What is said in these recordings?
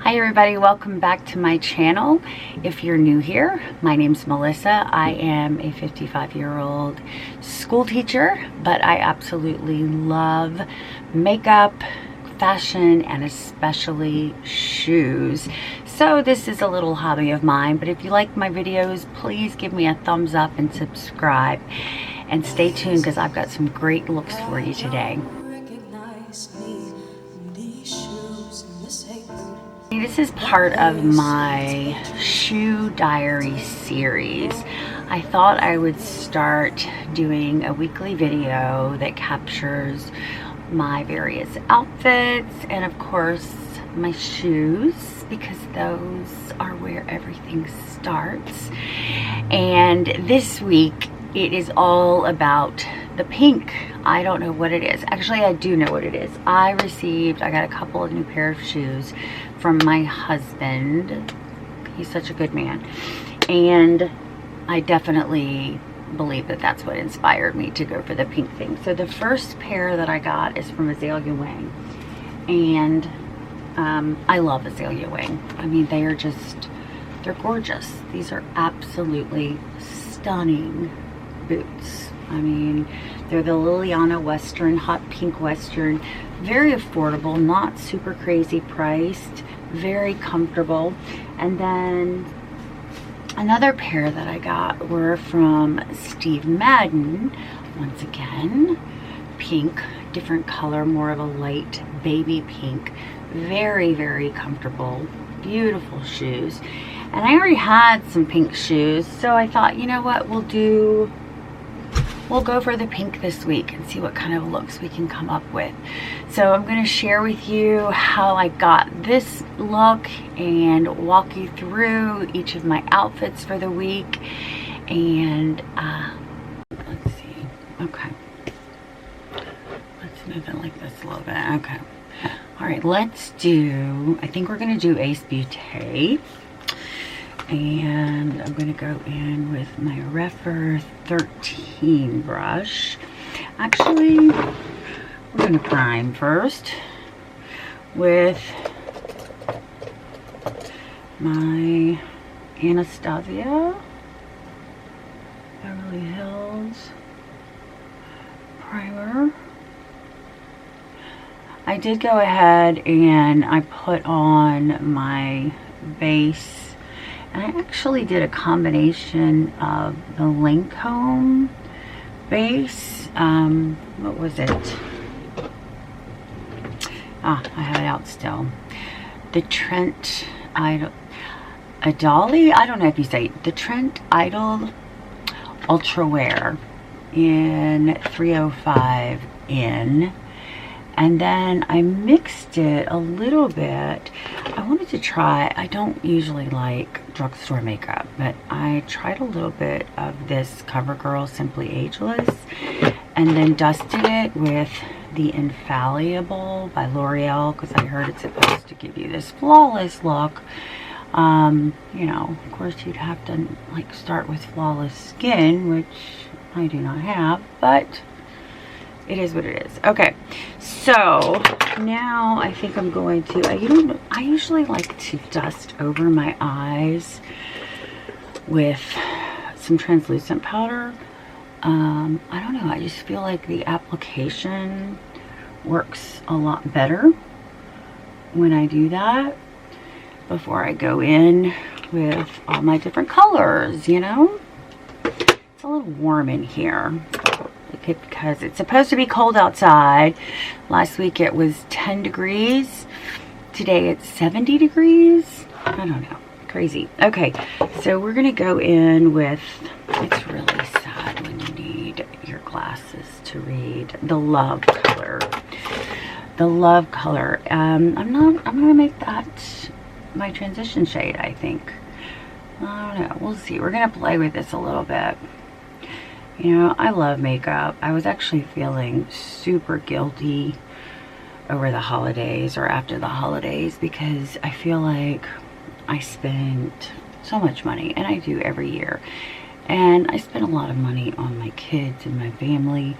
Hi everybody, welcome back to my channel. If you're new here, my name's Melissa. I am a 55-year-old school teacher, but I absolutely love makeup, fashion, and especially shoes. So this is a little hobby of mine, but if you like my videos, please give me a thumbs up and subscribe. And stay tuned because I've got some great looks for you today. This is part of my shoe diary series. I thought I would start doing a weekly video that captures my various outfits and of course my shoes, because those are where everything starts. And this week it is all about the pink. I don't know what it is. Actually, I do know what it is. I got a couple of new pair of shoes from my husband. He's such a good man. And I definitely believe that that's what inspired me to go for the pink thing. So the first pair that I got is from Azalea Wang. And I love Azalea Wang. I mean, they're gorgeous. These are absolutely stunning boots. I mean, they're the Liliana Western, hot pink Western. Very affordable, not super crazy priced, very comfortable. And then another pair that I got were from Madden. Once again, pink, different color, more of a light baby pink. Very, very comfortable, beautiful shoes. And I already had some pink shoes, so I thought, you know what, we'll go for the pink this week and see what kind of looks we can come up with. So I'm going to share with you how I got this look and walk you through each of my outfits for the week. And let's see. Okay. Let's move it like this a little bit. Okay. All right, I think we're going to do Ace Beaute. And I'm going to go in with my Refer 13 brush. Actually, we're going to prime first with my Anastasia Beverly Hills primer. I did go ahead and I put on my base. And I actually did a combination of the Lancome base. What was it? I have it out still. The Trent Idol, Adali? I don't know if you say it. The Trent Idol Ultra Wear in 305 in. And then I mixed it a little bit. I wanted to try, I don't usually like drugstore makeup, but I tried a little bit of this CoverGirl Simply Ageless and then dusted it with the Infallible by L'Oreal, because I heard it's supposed to give you this flawless look. You know, of course you'd have to like start with flawless skin, which I do not have, but it is what it is. Okay, so now I think I'm going to, I usually like to dust over my eyes with some translucent powder. I don't know, I just feel like the application works a lot better when I do that before I go in with all my different colors, you know? It's a little warm in here, because it's supposed to be cold outside. Last week it was 10 degrees. Today it's 70 degrees. I don't know. Crazy. Okay, so we're going to go in with, it's really sad when you need your glasses to read, the Love color. The Love color. I'm going to make that my transition shade, I think. I don't know. We'll see. We're going to play with this a little bit. You know, I love makeup. I was actually feeling super guilty over the holidays or after the holidays because I feel like I spent so much money, and I do every year. And I spend a lot of money on my kids and my family,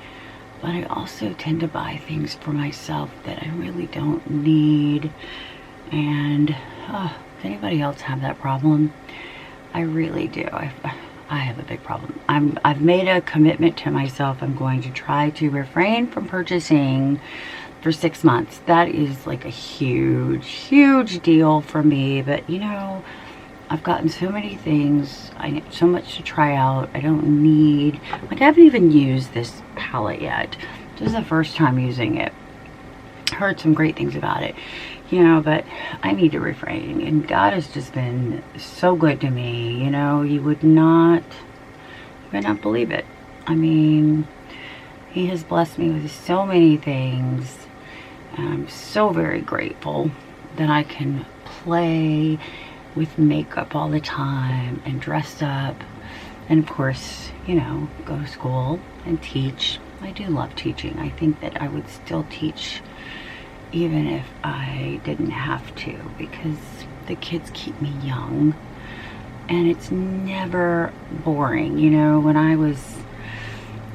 but I also tend to buy things for myself that I really don't need. And does anybody else have that problem? I really do. I have a big problem. I've made a commitment to myself. I'm going to try to refrain from purchasing for 6 months. That is like a huge deal for me. But you know, I've gotten so many things. I need so much to try out. I don't need, like, I haven't even used this palette yet. This is the first time using it. Heard some great things about it, you know, but I need to refrain. And God has just been so good to me, you know. You would not believe it. I mean, He has blessed me with so many things, and I'm so very grateful that I can play with makeup all the time and dress up, and of course, you know, go to school and teach. I do love teaching. I think that I would still teach even if I didn't have to, because the kids keep me young and it's never boring. You know, when I was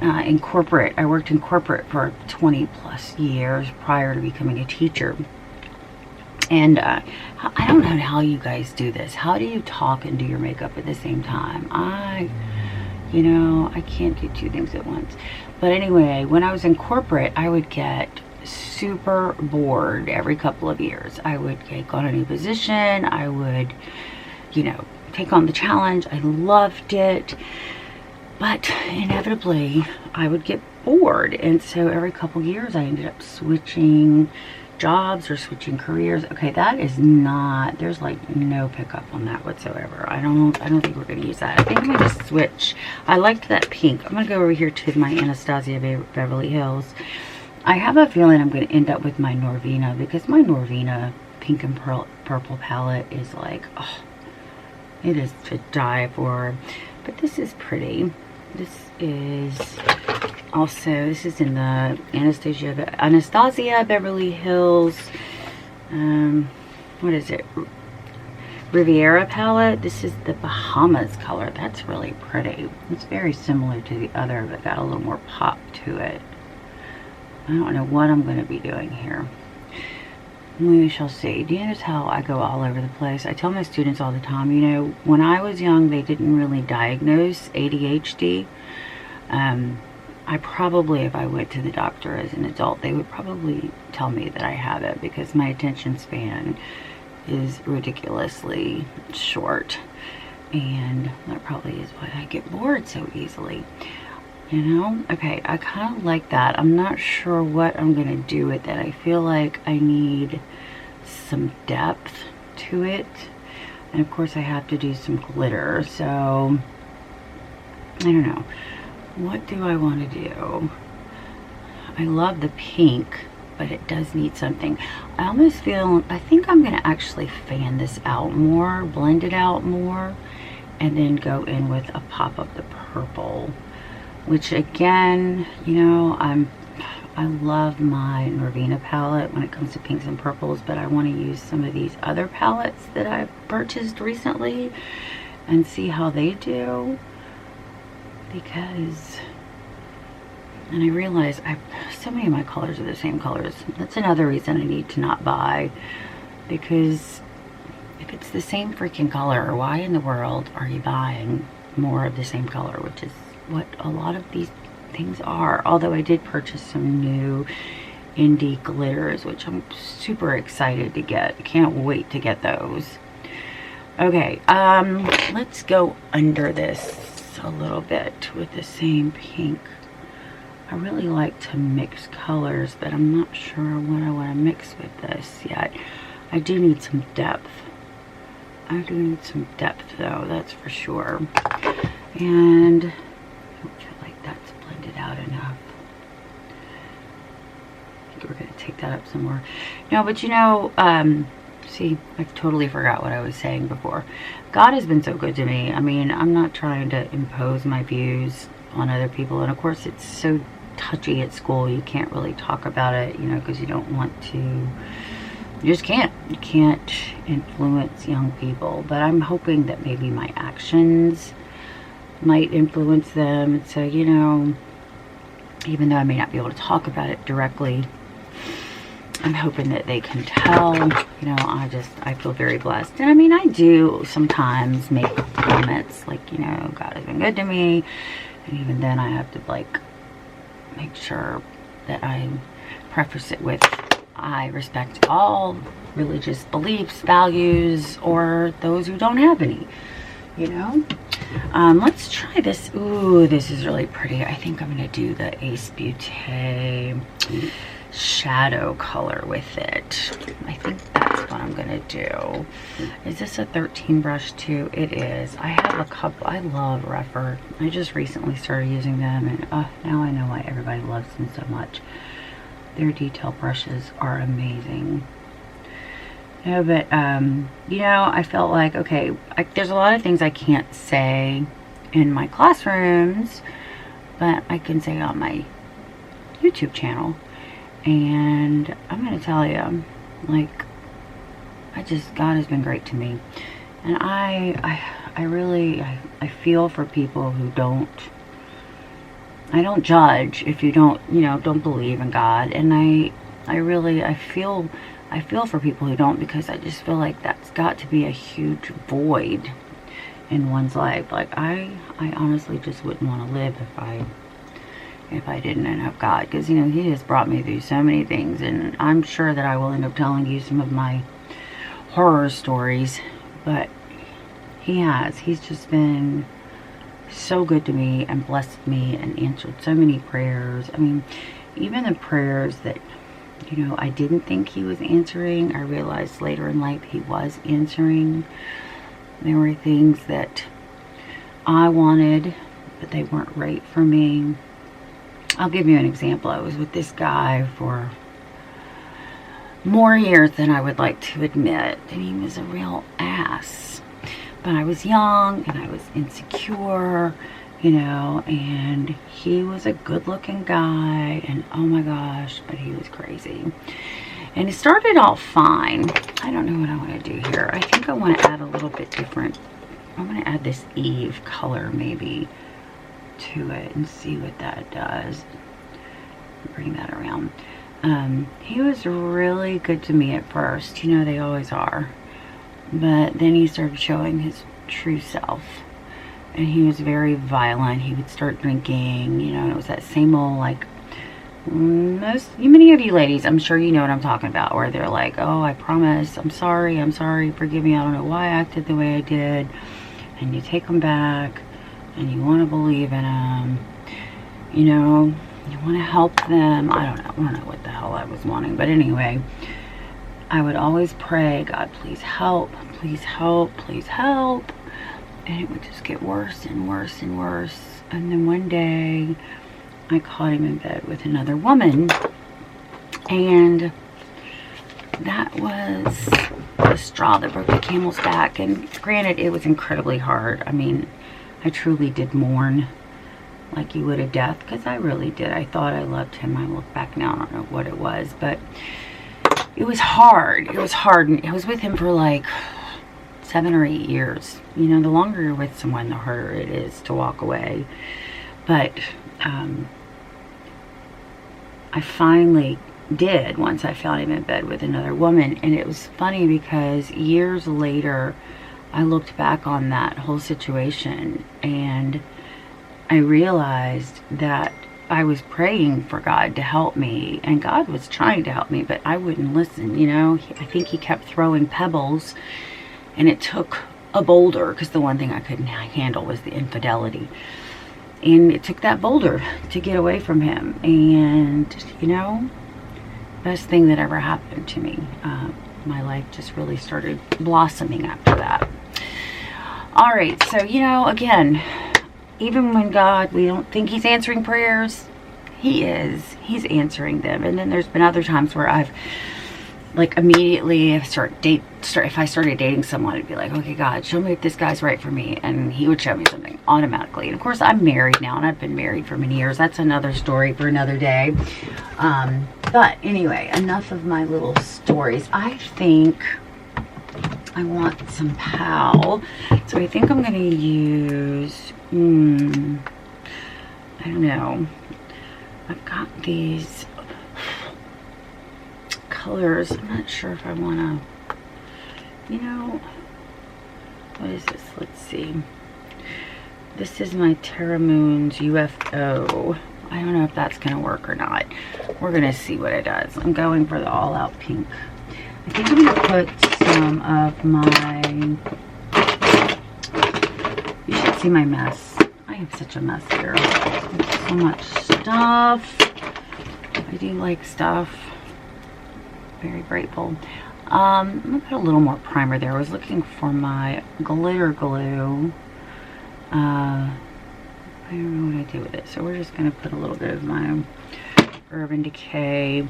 in corporate, I worked in corporate for 20 plus years prior to becoming a teacher. And I don't know how you guys do this. How do you talk and do your makeup at the same time? You know, I can't do two things at once. But anyway, when I was in corporate, I would get super bored every couple of years. I would take on a new position. I would, you know, take on the challenge. I loved it. But inevitably, I would get bored. And so every couple of years, I ended up switching jobs or switching careers. Okay, that is not, there's like no pickup on that whatsoever. I don't think we're going to use that. I think I'm going to switch. I liked that pink. I'm going to go over here to my Anastasia Beverly Hills. I have a feeling I'm going to end up with my Norvina, because my Norvina pink and purple palette is like, oh, it is to die for. But this is pretty. This is also, this is in the Anastasia Beverly Hills, what is it, Riviera palette. This is the Bahamas color. That's really pretty. It's very similar to the other, but got a little more pop to it. I don't know what I'm going to be doing here. We shall see. Do you notice how I go all over the place? I tell my students all the time, you know, when I was young, they didn't really diagnose ADHD. I probably, if I went to the doctor as an adult, they would probably tell me that I have it, because my attention span is ridiculously short. And that probably is why I get bored so easily. You know? Okay, I kind of like that. I'm not sure what I'm going to do with it. I feel like I need some depth to it. And of course I have to do some glitter. So, I don't know. What do I want to do? I love the pink, but it does need something. I almost feel, I think I'm going to actually fan this out more, blend it out more, and then go in with a pop of the purple. Which again, you know, I love my Norvina palette when it comes to pinks and purples, but I want to use some of these other palettes that I've purchased recently and see how they do. Because, and I realize so many of my colors are the same colors. That's another reason I need to not buy, because if it's the same freaking color, why in the world are you buying more of the same color, which is what a lot of these things are. Although I did purchase some new indie glitters, which I'm super excited to get. I can't wait to get those. Okay, let's go under this a little bit with the same pink. I really like to mix colors, but I'm not sure what I want to mix with this yet. I do need some depth. I do need some depth though, that's for sure. And I don't feel like that's blended out enough. I think we're going to take that up some more. No, but you know, see, I totally forgot what I was saying before. God has been so good to me. I mean, I'm not trying to impose my views on other people. And of course, it's so touchy at school. You can't really talk about it, you know, because you don't want to. You just can't. You can't influence young people. But I'm hoping that maybe my actions might influence them. And so, you know, even though I may not be able to talk about it directly, I'm hoping that they can tell. You know, I feel very blessed. And I mean, I do sometimes make comments like, you know, God has been good to me. And even then I have to like make sure that I preface it with, I respect all religious beliefs, values, or those who don't have any, you know. Let's try this. Ooh, this is really pretty. I think I'm going to do the Ace Beaute shadow color with it. I think that's what I'm going to do. Is this a 13 brush too? It is. I have a couple. I love Rephr. I just recently started using them, and now I know why everybody loves them so much. Their detail brushes are amazing. Yeah, but you know, I felt like, okay, there's a lot of things I can't say in my classrooms, but I can say on my YouTube channel. And I'm gonna tell you, like, God has been great to me. And I really feel for people who I don't judge if you don't, you know, don't believe in God. And I feel for people who don't, because I just feel like that's got to be a huge void in one's life. Like, I honestly just wouldn't want to live if I didn't have God, because, you know, he has brought me through so many things, and I'm sure that I will end up telling you some of my horror stories, but he's just been so good to me and blessed me and answered so many prayers. I mean, even the prayers that, you know, I didn't think he was answering, I realized later in life he was answering. There were things that I wanted, but they weren't right for me. I'll give you an example. I was with this guy for more years than I would like to admit, and he was a real ass. But I was young and I was insecure, you know, and he was a good-looking guy, and oh my gosh, but he was crazy. And it started out fine. I don't know what I want to do here. I think I want to add a little bit different. I want to add this Eve color maybe to it and see what that does. Bring that around. He was really good to me at first. You know, they always are. But then he started showing his true self. And he was very violent. He would start drinking, you know, and it was that same old, like, many of you ladies, I'm sure you know what I'm talking about, where they're like, oh, I promise, I'm sorry, forgive me, I don't know why I acted the way I did. And you take them back, and you want to believe in them, you know, you want to help them. I don't know what the hell I was wanting, but anyway, I would always pray, God, please help, please help, please help. And it would just get worse and worse and worse. And then one day I caught him in bed with another woman, and that was the straw that broke the camel's back. And granted, it was incredibly hard. I mean, I truly did mourn like you would a death, because I really did. I thought I loved him. I look back now, I don't know what it was, but it was hard. It was hard. And I was with him for like 7 or 8 years. You know, the longer you're with someone, the harder it is to walk away. But I finally did once I found him in bed with another woman. And it was funny because years later, I looked back on that whole situation, and I realized that I was praying for God to help me, and God was trying to help me, but I wouldn't listen, you know. I think he kept throwing pebbles, and it took a boulder, because the one thing I couldn't handle was the infidelity. And it took that boulder to get away from him. And, you know, best thing that ever happened to me. My life just really started blossoming after that. All right, so, you know, again, even when God, we don't think he's answering prayers, he is. He's answering them. And then there's been other times where I've, like, immediately, if I started dating someone, I'd be like, okay, God, show me if this guy's right for me. And he would show me something automatically. And of course, I'm married now, and I've been married for many years. That's another story for another day. But anyway, enough of my little stories. I think I want some POW. So I think I'm going to use, I don't know. I've got these colors. I'm not sure if I want to, you know, what is this? Let's see. This is my Terra Moon's UFO. I don't know if that's going to work or not. We're going to see what it does. I'm going for the all out pink. I think I'm going to put some of my, you should see my mess. I have such a mess here. So much stuff. I do like stuff. Very grateful. I'm going to put a little more primer there. I was looking for my glitter glue. I don't know what I do with it. So we're just going to put a little bit of my Urban Decay.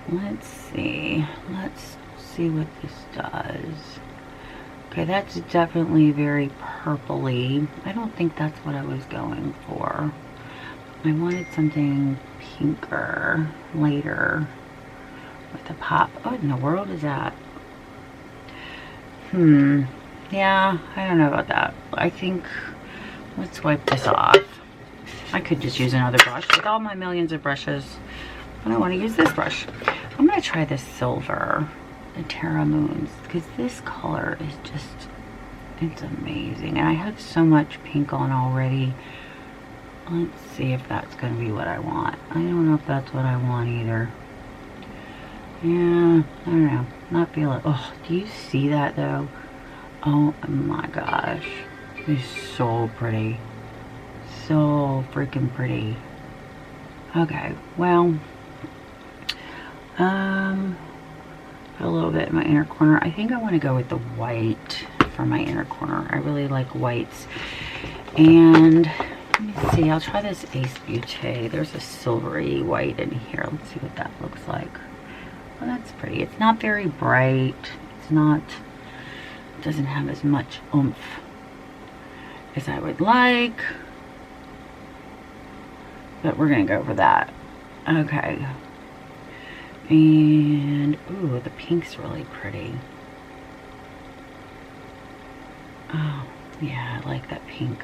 Let's see. Let's see what this does. Okay, that's definitely very purpley. I don't think that's what I was going for. I wanted something pinker later with a pop. What in the world is that? Yeah, I don't know about that. I think, let's wipe this off. I could just use another brush with all my millions of brushes, but I want to use this brush. I'm going to try this silver, the Terra Moons, because this color is just, it's amazing. And I have so much pink on already. Let's see if that's going to be what I want. I don't know if that's what I want either. Yeah, I don't know. Not feeling. Oh, do you see that though? Oh my gosh. It's so pretty. So freaking pretty. Okay, well. Put a little bit in my inner corner. I think I want to go with the white for my inner corner. I really like whites. And let me see. I'll try this Ace Beaute. There's a silvery white in here. Let's see what that looks like. Well, that's pretty. It's not very bright. It's not, it doesn't have as much oomph as I would like. But we're going to go for that. Okay. And, ooh, the pink's really pretty. Oh, yeah, I like that pink.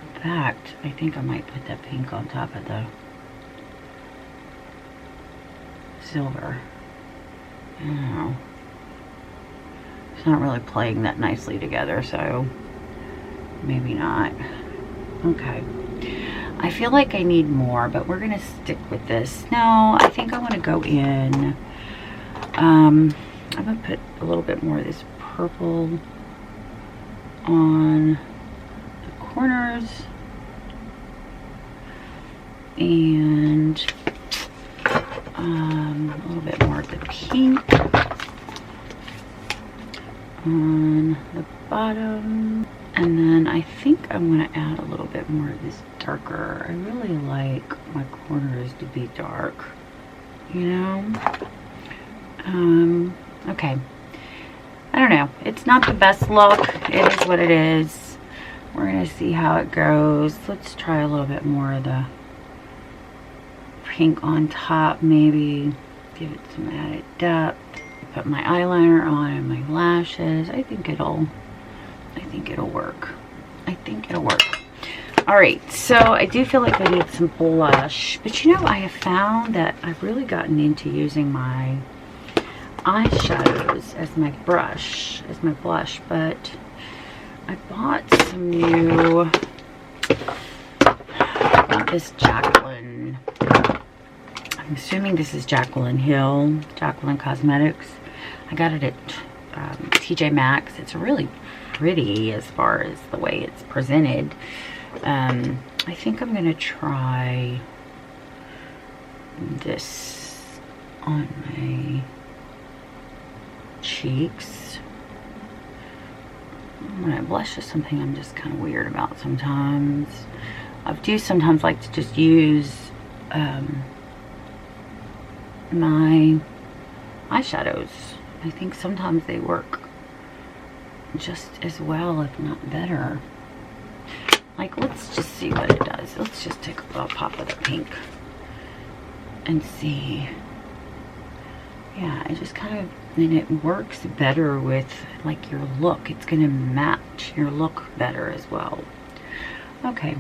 In fact, I think I might put that pink on top of the silver. I don't know. It's not really playing that nicely together, so maybe not. Okay. I feel like I need more, but we're going to stick with this. No, I think I want to go in. I'm going to put a little bit more of this purple on the corners. And a little bit more of the pink on the bottom. And then I think I want to add a little bit more of this darker. I really like my corners to be dark, you know? Okay. I don't know. It's not the best look. It is what it is. We're going to see how it goes. Let's try a little bit more of the pink on top, maybe. Give it some added depth. Put my eyeliner on and my lashes. I think it'll work. I think it'll work. Alright, so I do feel like I need some blush. But you know, I have found that I've really gotten into using my eyeshadows as my brush, as my blush. But I bought some new, this Jacqueline. I'm assuming this is Jacqueline Hill, Jacqueline Cosmetics. I got it at TJ Maxx. It's really pretty as far as the way it's presented. I think I'm gonna try this on my cheeks. When I blush is something I'm just kind of weird about sometimes. I do sometimes like to just use my eyeshadows. I think sometimes they work just as well, if not better. Like, let's just see what it does. Let's just take a little pop of the pink and see. Yeah, it just kind of, and it works better with like your look. It's gonna match your look better as well. Okay,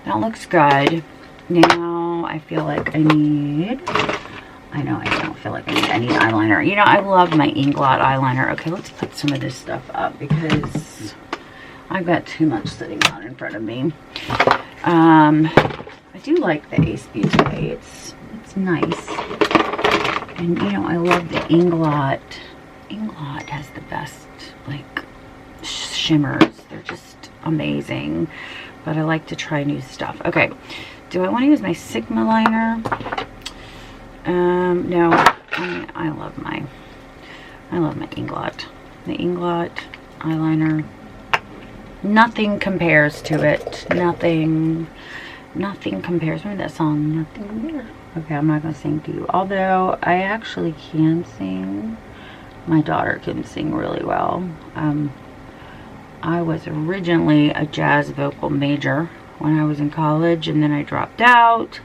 that looks good. Now I feel like I need I know I don't feel like I need eyeliner. You know, I love my Inglot eyeliner. Okay, let's put some of this stuff up because I've got too much sitting out in front of me. I do like the Ace Beaute. It's nice. And you know, I love the Inglot. Inglot has the best like shimmers. They're just amazing. But I like to try new stuff. Okay, do I want to use my Sigma liner? No. I love my Inglot. The Inglot eyeliner. Nothing compares to it. Nothing compares. Remember that song? Nothing compares. Okay, I'm not gonna sing to you. Although I actually can sing. My daughter can sing really well. I was originally a jazz vocal major when I was in college, and then I dropped out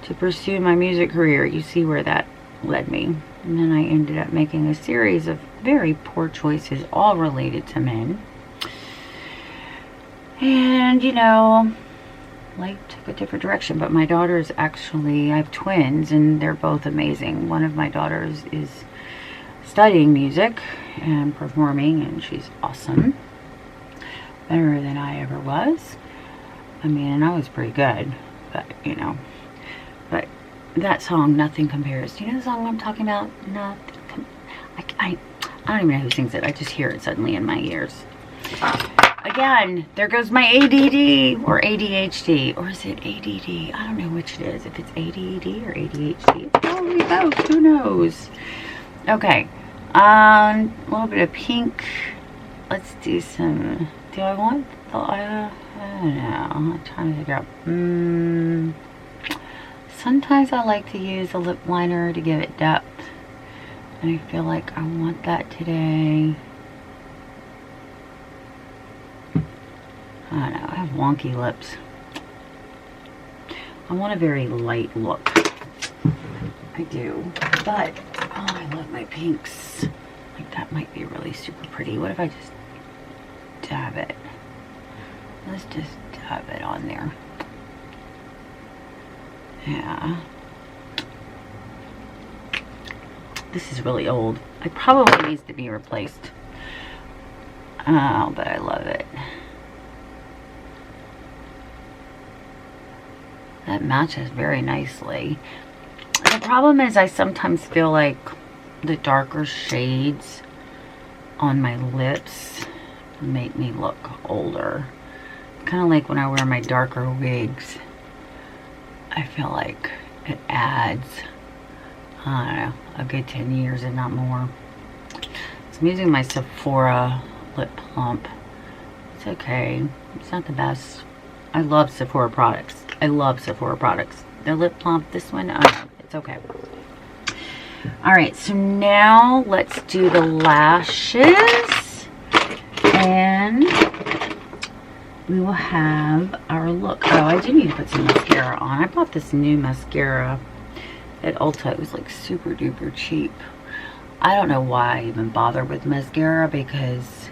to pursue my music career. You see where that led me. And then I ended up making a series of very poor choices, all related to men. And, you know, life took a different direction. But my daughters actually, I have twins, and they're both amazing. One of my daughters is studying music and performing, and she's awesome. Better than I ever was. I mean, and I was pretty good, but, you know. But that song, Nothing Compares. Do you know the song I'm talking about? Nothing. I don't even know who sings it. I just hear it suddenly in my ears. Again, there goes my ADD or ADHD. Or is it ADD? I don't know which it is. If it's ADD or ADHD. It's probably both. Who knows? Okay. A little bit of pink. Let's do some... Do I want the... I don't know. I'm trying to figure out... Sometimes I like to use a lip liner to give it depth. And I feel like I want that today. I don't know. I have wonky lips. I want a very light look. I do. But, oh, I love my pinks. Like, that might be really super pretty. What if I just dab it? Let's just dab it on there. Yeah. This is really old. It probably needs to be replaced. Oh, but I love it. That matches very nicely. The problem is I sometimes feel like the darker shades on my lips make me look older. Kind of like when I wear my darker wigs. I feel like it adds, I don't know, a good 10 years if not more. So I'm using my Sephora lip plump. It's okay. It's not the best. I love Sephora products. I love Sephora products. The lip plump, this one, it's okay. Alright, so now let's do the lashes. And we will have our look. Oh, I do need to put some mascara on. I bought this new mascara at Ulta. It was like super duper cheap. I don't know why I even bother with mascara because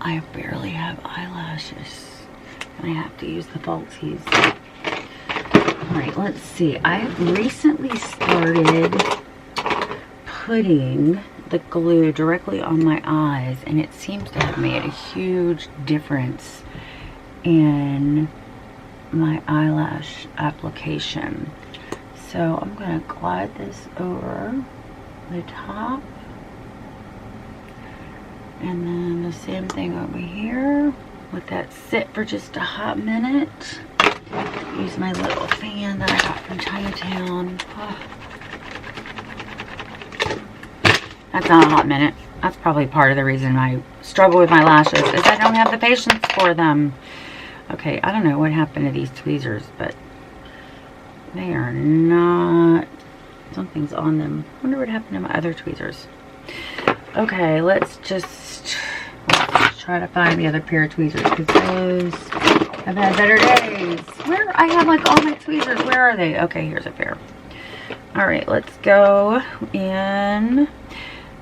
I barely have eyelashes. And I have to use the falsies. Alright, let's see. I recently started putting the glue directly on my eyes, and it seems to have made a huge difference in my eyelash application. So I'm going to glide this over the top, and then the same thing over here. Let that sit for just a hot minute. Use my little fan that I got from Chinatown. Oh. That's not a hot minute. That's probably part of the reason I struggle with my lashes, is I don't have the patience for them. Okay, I don't know what happened to these tweezers, but they are not... Something's on them. I wonder what happened to my other tweezers. Okay, let's try to find the other pair of tweezers, because those have had better days. Where? I have like all my tweezers. Where are they? Okay, here's a pair. Alright, let's go in.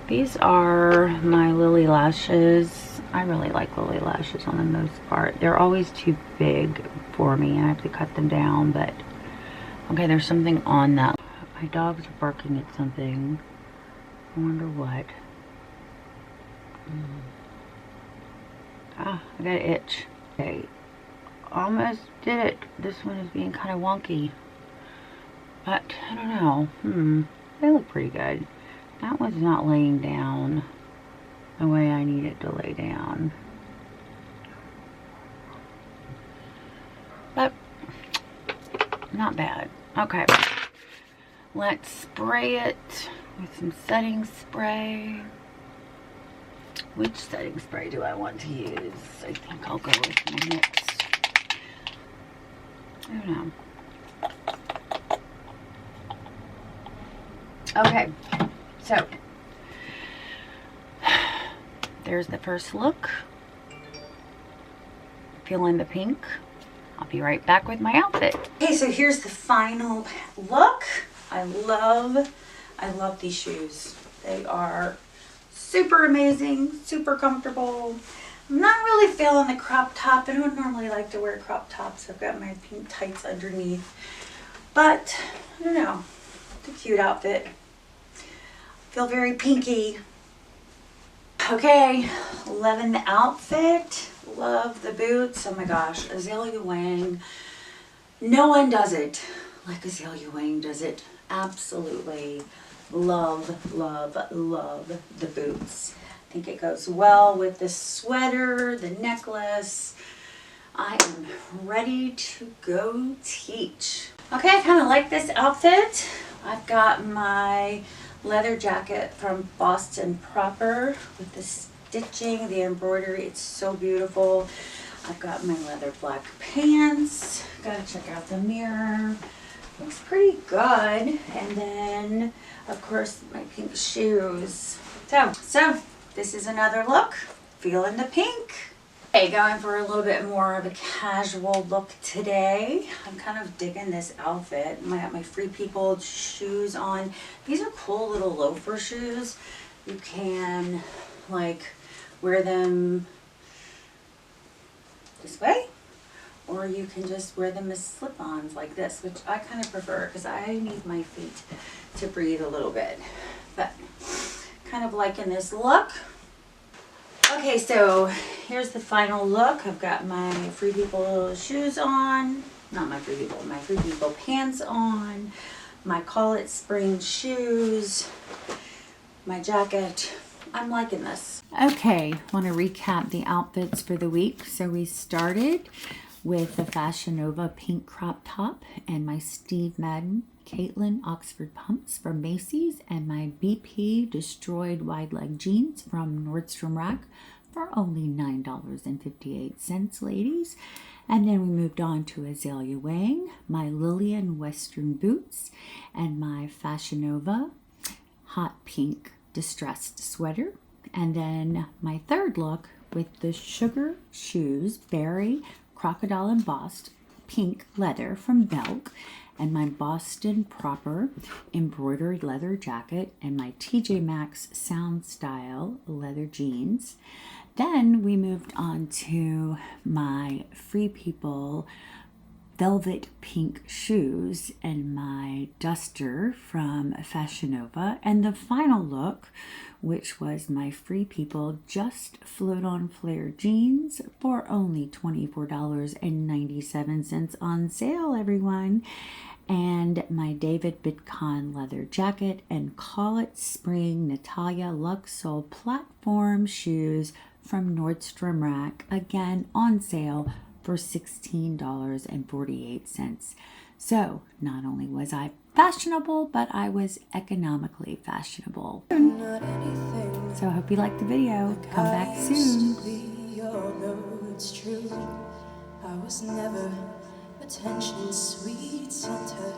These are my Lily lashes. I really like Lily lashes on the most part. They're always too big for me. I have to cut them down, but Okay, there's something on that. My dogs are barking at something. I wonder what. Ah, I got an itch. Okay, almost did it. This one is being kind of wonky. But, I don't know. They look pretty good. That one's not laying down the way I need it to lay down. But, not bad. Okay. Let's spray it with some setting spray. Which setting spray do I want to use? I think I'll go with my mix. I don't know. Okay, so there's the first look. Feeling the pink. I'll be right back with my outfit. Okay, so here's the final look. I love these shoes. They are super amazing, super comfortable. I'm not really feeling the crop top. I don't normally like to wear crop tops. I've got my pink tights underneath. But, I don't know. It's a cute outfit. Feel very pinky. Okay, loving the outfit. Love the boots. Oh my gosh, Azalea Wang. No one does it like Azalea Wang does it. Absolutely love, love, love the boots. I think it goes well with the sweater, the necklace. I am ready to go teach. Okay, I kind of like this outfit. I've got my leather jacket from Boston Proper with the stitching, the embroidery. It's so beautiful. I've got my leather black pants. Gotta check out the mirror. Looks pretty good. And then, of course, my pink shoes. So this is another look. Feeling the pink. Okay, going for a little bit more of a casual look today. I'm kind of digging this outfit. I got my Free People shoes on. These are cool little loafer shoes. You can like wear them this way, or you can just wear them as slip-ons like this, which I kind of prefer because I need my feet to breathe a little bit. But kind of liking this look. Okay, so here's the final look. I've got my Free People shoes on. Not my Free People, my Free People pants on. My Call It Spring shoes. My jacket. I'm liking this. Okay, want to recap the outfits for the week. So we started with the Fashion Nova pink crop top and my Steve Madden Caitlin Oxford pumps from Macy's and my BP destroyed wide leg jeans from Nordstrom Rack for only $9.58, ladies. And then we moved on to Azalea Wang, my Lillian Western boots, and my Fashion Nova hot pink distressed sweater. And then my third look with the Sugar Shoes Berry Crocodile embossed pink leather from Belk, and my Boston Proper embroidered leather jacket, and my TJ Maxx Sound Style leather jeans. Then we moved on to my Free People velvet pink shoes and my duster from Fashion Nova. And the final look, which was my Free People Just Float On Flare jeans for only $24.97 on sale, everyone. And my David Bitcon leather jacket and Call It Spring Natalia Luxol platform shoes from Nordstrom Rack, again on sale for $16.48. So not only was I fashionable, but I was economically fashionable. So I hope you liked the video. Come back soon. It's true. I was never attention sweet center.